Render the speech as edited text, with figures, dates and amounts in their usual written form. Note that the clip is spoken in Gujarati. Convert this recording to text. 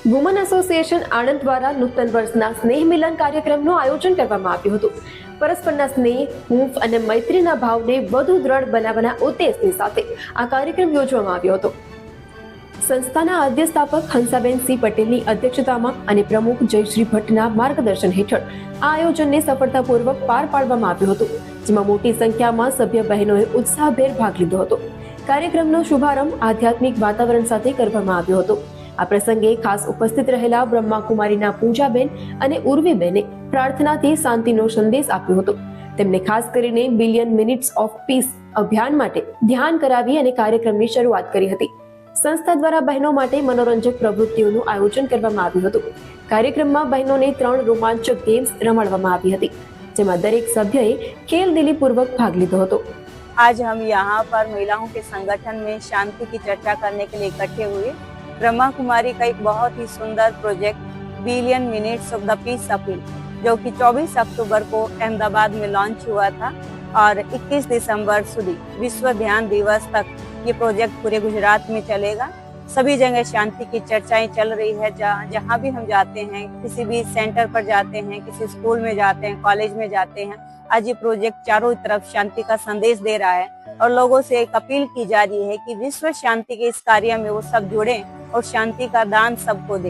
વુમન એસોસિએશન આણંદ દ્વારા નૂતન વર્ષના સ્નેહ મિલન કાર્યક્રમનું આયોજન કરવામાં આવ્યું હતું. પરસ્પરના સ્નેહ, હૂંફ અને મૈત્રીના ભાવને વધુ દ્રઢ બનાવવાના ઉદ્દેશની સાથે આ કાર્યક્રમ યોજવામાં આવ્યો હતો. સંસ્થાના આદ્ય સ્થાપક હંસાબેન સી પટેલની અધ્યક્ષતામાં અને પ્રમુખ જયશ્રી ભટ્ટના માર્ગદર્શન હેઠળ આ આયોજનને સફળતાપૂર્વક પાર પાડવામાં આવ્યું હતું, જેમાં મોટી સંખ્યામાં સભ્ય બહેનોએ ઉત્સાહભેર ભાગ લીધો હતો. કાર્યક્રમનો શુભારંભ આધ્યાત્મિક વાતાવરણ સાથે કરવામાં આવ્યો હતો. આ પ્રસંગે ખાસ ઉપસ્થિત રહેલા બ્રહ્માકુમારીના પૂજાબેન અને ઉર્વીબેને પ્રાર્થનાથી શાંતિનો સંદેશ આપ્યો હતો. તેમને ખાસ કરીને બિલિયન મિનિટ્સ ઓફ પીસ અભિયાન માટે ધ્યાન કરાવી અને કાર્યક્રમની શરૂઆત કરી હતી. સંસ્થા દ્વારા બહેનો માટે મનોરંજક પ્રવૃત્તિઓનું આયોજન કરવામાં આવ્યું હતું. કાર્યક્રમમાં બહેનોને 3 રોમાંચક ગેમ્સ રમાડવામાં આવી હતી, જેમાં દરેક સભ્યએ ખેલદિલીપૂર્વક ભાગ લીધો હતો. आज हम यहाँ पर महिलाओं के संगठन में शांति की चर्चा करने के लिए इकट्ठे हुए। ब्रह्मा कुमारी का एक बहुत ही सुंदर project billion minutes of the peace appeal, जो कि 24 अक्टूबर को अहमदाबाद में लॉन्च हुआ था और 21 दिसंबर સુધી विश्व ध्यान दिवस तक ये प्रोजेक्ट पूरे गुजरात में चलेगा। सभी जगह शांति की चर्चाएं चल रही है। जहाँ भी हम जाते हैं, किसी भी सेंटर पर जाते हैं, किसी स्कूल में जाते हैं, कॉलेज में जाते हैं, आज ये प्रोजेक्ट चारों तरफ शांति का संदेश दे रहा है और लोगों से एक अपील की जा रही है कि विश्व शांति के इस कार्य में वो सब जुड़ें और शांति का दान सबको दें।